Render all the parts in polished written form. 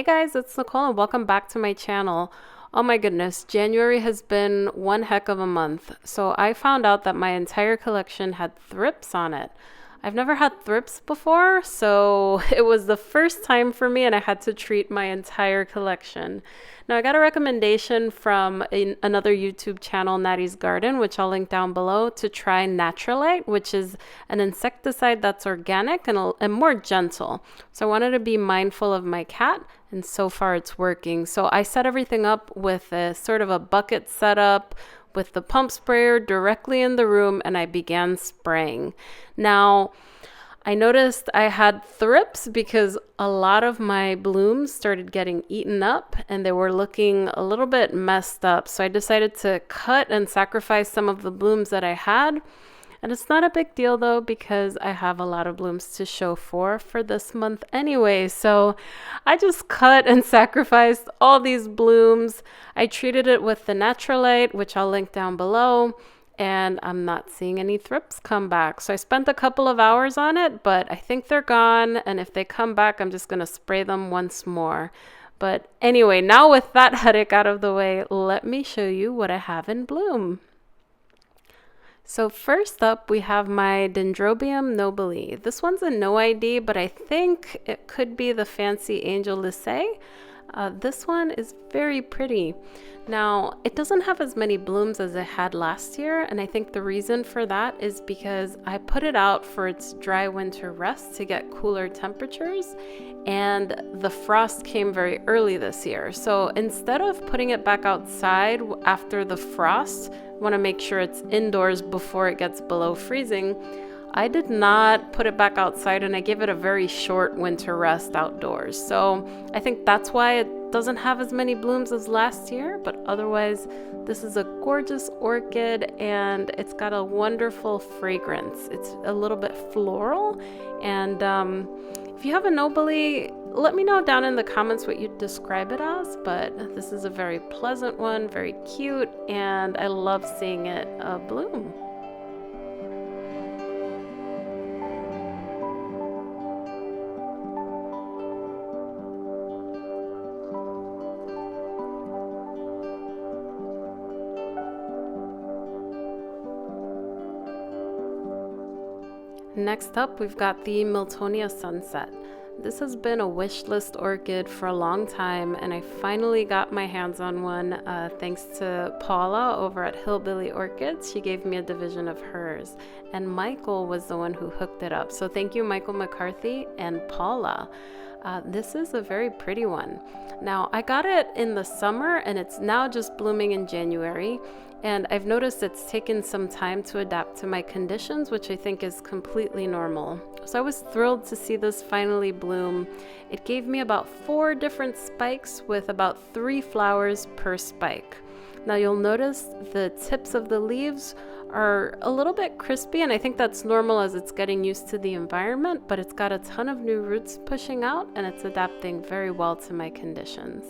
guys, it's Nicole and welcome back to my channel. Oh my goodness, January has been one heck of a month. So I found out that my entire collection had thrips on it. I've never had thrips before, so it was the first time for me and I had to treat my entire collection. Now I got a recommendation from another YouTube channel, Natty's Garden, which I'll link down below, to try Naturalite, which is an insecticide that's organic and more gentle. So I wanted to be mindful of my cat, and so far it's working. So I set everything up with a sort of a bucket setup with the pump sprayer directly in the room, and I began spraying. Now, I noticed I had thrips because a lot of my blooms started getting eaten up and they were looking a little bit messed up. So I decided to cut and sacrifice some of the blooms that I had. And it's not a big deal though, because I have a lot of blooms to show for this month anyway. So I just cut and sacrificed all these blooms. I treated it with the Naturalite, which I'll link down below, and I'm not seeing any thrips come back. So I spent a couple of hours on it, but I think they're gone. And if they come back, I'm just going to spray them once more. But anyway, now with that headache out of the way, let me show you what I have in bloom. So first up, we have my Dendrobium nobile. This one's a no ID, but I think it could be the fancy Angel Lycée. This one is very pretty. Now, it doesn't have as many blooms as it had last year, and I think the reason for that is because I put it out for its dry winter rest to get cooler temperatures, and the frost came very early this year. So instead of putting it back outside after the frost, want to make sure it's indoors before it gets below freezing, I did not put it back outside and I gave it a very short winter rest outdoors. So I think that's why it doesn't have as many blooms as last year, but otherwise this is a gorgeous orchid and it's got a wonderful fragrance. It's a little bit floral, and if you have a nobile, let me know down in the comments what you'd describe it as, but this is a very pleasant one, very cute, and I love seeing it bloom. Next up, we've got the Miltonia Sunset. This has been a wish list orchid for a long time, and I finally got my hands on one thanks to Paula over at Hillbilly Orchids. She gave me a division of hers, and Michael was the one who hooked it up. So thank you, Michael McCarthy and Paula. This is a very pretty one. Now, I got it in the summer, and it's now just blooming in January. And I've noticed it's taken some time to adapt to my conditions, which I think is completely normal. So I was thrilled to see this finally bloom. It gave me about 4 different spikes with about 3 flowers per spike. Now you'll notice the tips of the leaves are a little bit crispy, and I think that's normal as it's getting used to the environment, but it's got a ton of new roots pushing out and it's adapting very well to my conditions.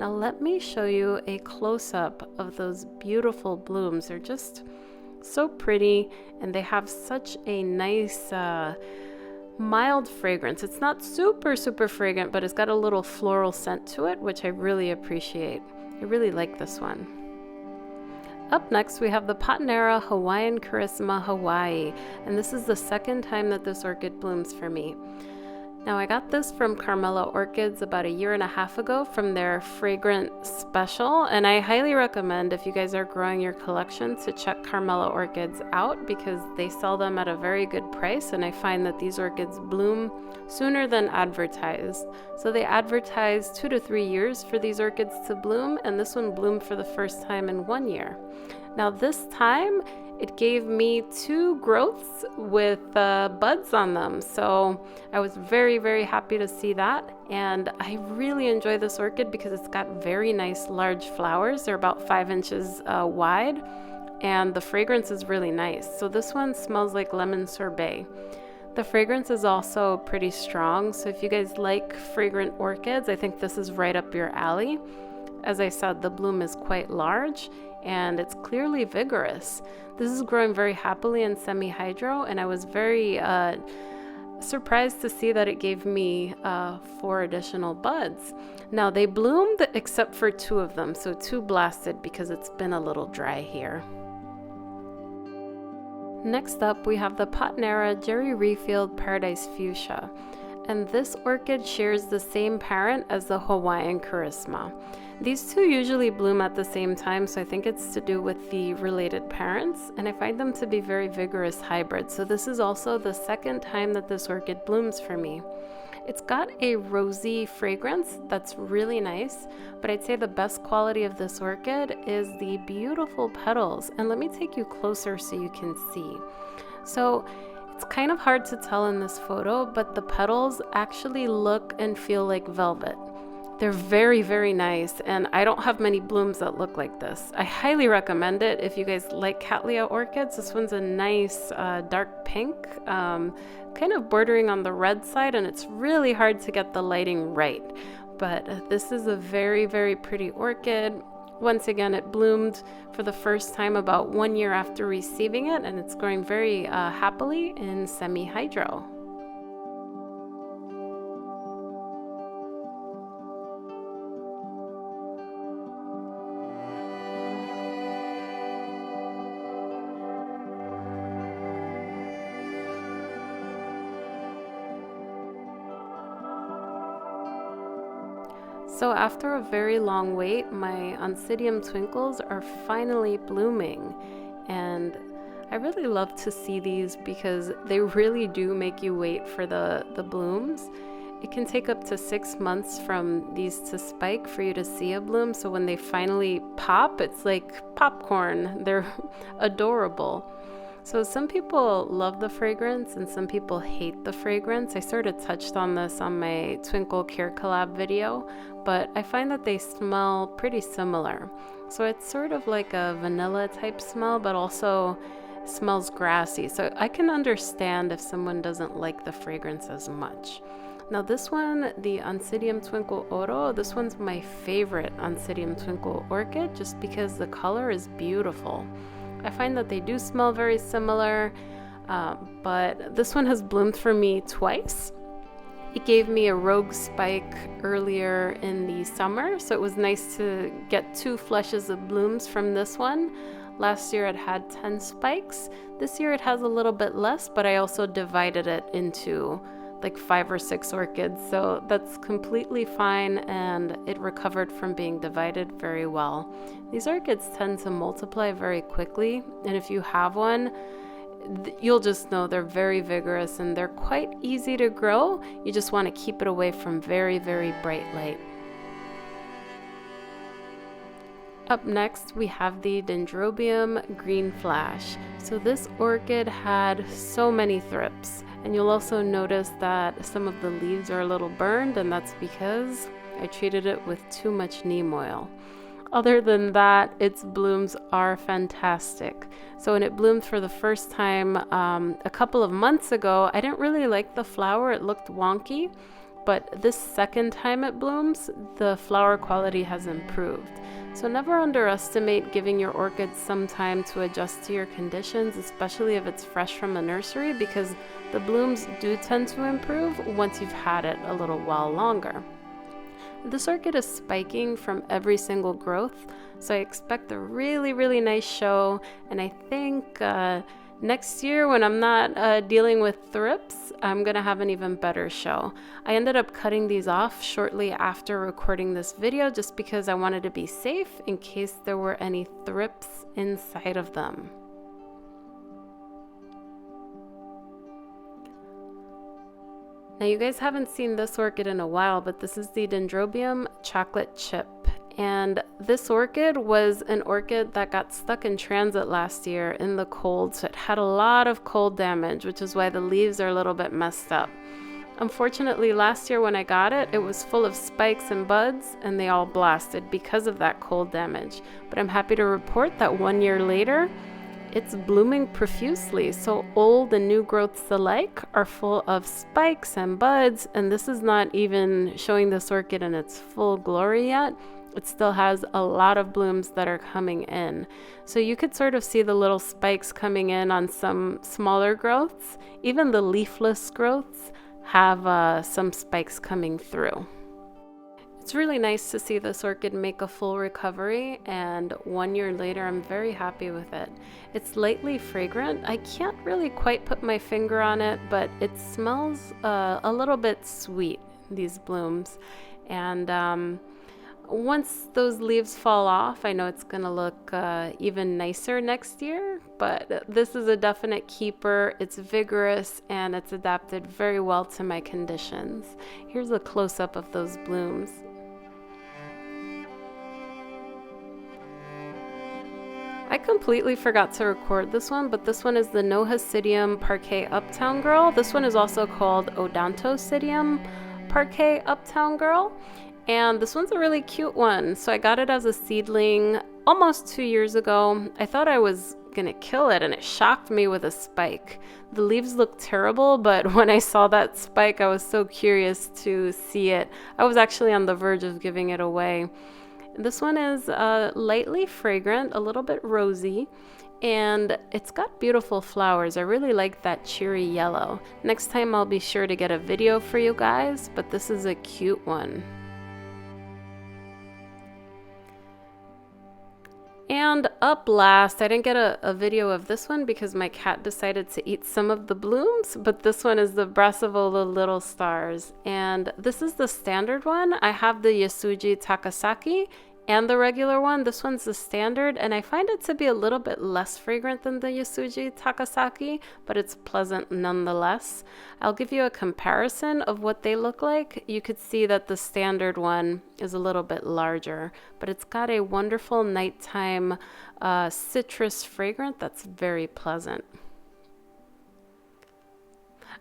Now let me show you a close-up of those beautiful blooms. They're just so pretty and they have such a nice mild fragrance. It's not super fragrant, but it's got a little floral scent to it, which I really appreciate. I really like this one. Up next, we have the Patinera Hawaiian Charisma Hawaii, and this is the second time that this orchid blooms for me. Now, I got this from Carmela Orchids about 1.5 years ago from their fragrant special, and I highly recommend, if you guys are growing your collection, to check Carmela Orchids out because they sell them at a very good price, and I find that these orchids bloom sooner than advertised. So they advertise 2 to 3 years for these orchids to bloom, and this one bloomed for the first time in 1 year. Now this time, it gave me 2 growths with buds on them. So I was very happy to see that. And I really enjoy this orchid because it's got very nice large flowers. They're about 5 inches wide. And the fragrance is really nice. So this one smells like lemon sorbet. The fragrance is also pretty strong. So if you guys like fragrant orchids, I think this is right up your alley. As I said, the bloom is quite large and it's clearly vigorous. This is growing very happily in semi-hydro, and I was very Surprised to see that it gave me 4 additional buds. Now they bloomed except for 2 of them, so 2 blasted because it's been a little dry here. Next up, we have the Potnera Jerry Rehfield Paradise Fuchsia, and this orchid shares the same parent as the Hawaiian Charisma. These two usually bloom at the same time, so I think it's to do with the related parents, and I find them to be very vigorous hybrids, so this is also the second time that this orchid blooms for me. It's got a rosy fragrance that's really nice, but I'd say the best quality of this orchid is the beautiful petals. And let me take you closer so you can see. So it's kind of hard to tell in this photo, but the petals actually look and feel like velvet. They're very, very nice, and I don't have many blooms that look like this. I highly recommend it if you guys like Cattleya orchids. This one's a nice dark pink, kind of bordering on the red side, and it's really hard to get the lighting right. But this is a very, very pretty orchid. Once again, it bloomed for the first time about 1 year after receiving it, and it's growing very happily in semi-hydro. So after a very long wait, my Odontocidium Twinkles are finally blooming, and I really love to see these because they really do make you wait for the blooms. It can take up to 6 months from these to spike for you to see a bloom, so when they finally pop, it's like popcorn. They're adorable. So some people love the fragrance and some people hate the fragrance. I sort of touched on this on my Twinkle Care collab video, but I find that they smell pretty similar. So it's sort of like a vanilla type smell, but also smells grassy. So I can understand if someone doesn't like the fragrance as much. Now this one, the Odontocidium Twinkle Oro, this one's my favorite Odontocidium Twinkle orchid just because the color is beautiful. I find that they do smell very similar, but this one has bloomed for me twice. It gave me a rogue spike earlier in the summer, so it was nice to get 2 flushes of blooms from this one. Last year it had 10 spikes. This year it has a little bit less, but I also divided it into like 5 or 6 orchids, so that's completely fine, and it recovered from being divided very well. These orchids tend to multiply very quickly, and if you have one, you'll just know they're very vigorous and they're quite easy to grow. You just want to keep it away from very, very bright light. Up next, we have the Dendrobium Green Flash. So this orchid had so many thrips, and you'll also notice that some of the leaves are a little burned, and that's because I treated it with too much neem oil. Other than that, its blooms are fantastic. So when it bloomed for the first time a couple of months ago, I didn't really like the flower. It looked wonky, but this second time it blooms, the flower quality has improved. So never underestimate giving your orchids some time to adjust to your conditions, especially if it's fresh from a nursery, because the blooms do tend to improve once you've had it a little while longer. This orchid is spiking from every single growth, so I expect a really, really nice show, and I think next year when I'm not dealing with thrips, I'm gonna have an even better show. I ended up cutting these off shortly after recording this video just because I wanted to be safe in case there were any thrips inside of them. Now you guys haven't seen this orchid in a while, but this is the Dendrobium Chocolate Chip. And this orchid was an orchid that got stuck in transit last year in the cold, so it had a lot of cold damage, which is why the leaves are a little bit messed up. Unfortunately, last year when I got it, it was full of spikes and buds, and they all blasted because of that cold damage. But I'm happy to report that 1 year later, it's blooming profusely, so old and new growths alike are full of spikes and buds, and this is not even showing this orchid in its full glory yet. it still has a lot of blooms that are coming in. So you could sort of see the little spikes coming in on some smaller growths. Even the leafless growths have some spikes coming through. It's really nice to see this orchid make a full recovery, and 1 year later I'm very happy with it. It's lightly fragrant. I can't really quite put my finger on it, but it smells a little bit sweet, these blooms. And once those leaves fall off, I know it's gonna look even nicer next year, but this is a definite keeper. It's vigorous and it's adapted very well to my conditions. Here's a close-up of those blooms. I completely forgot to record this one, but this one is the Nohacidium Parquet Uptown Girl. This one is also called Odontocidium Parquet Uptown Girl. And this one's a really cute one. So I got it as a seedling almost 2 years ago. I thought I was gonna kill it, and it shocked me with a spike. The leaves look terrible, but when I saw that spike, I was so curious to see it. I was actually on the verge of giving it away. This one is lightly fragrant, a little bit rosy, and it's got beautiful flowers. I really like that cheery yellow. Next time I'll be sure to get a video for you guys, but this is a cute one. And up last, I didn't get a video of this one because my cat decided to eat some of the blooms, but this one is the Brassavola Little Stars. And this is the standard one. I have the Yasuji Takasaki and the regular one. This one's the standard, and I find it to be a little bit less fragrant than the Yasuji Takasaki, but it's pleasant nonetheless. I'll give you a comparison of what they look like. You could see that the standard one is a little bit larger, but it's got a wonderful nighttime citrus fragrance that's very pleasant.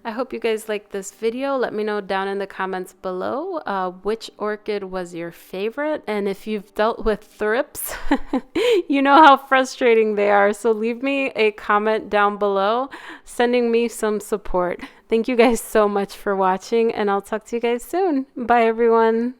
I hope you guys liked this video. Let me know down in the comments below which orchid was your favorite, and if you've dealt with thrips, you know how frustrating they are. So leave me a comment down below, sending me some support. Thank you guys so much for watching, and I'll talk to you guys soon. Bye, everyone.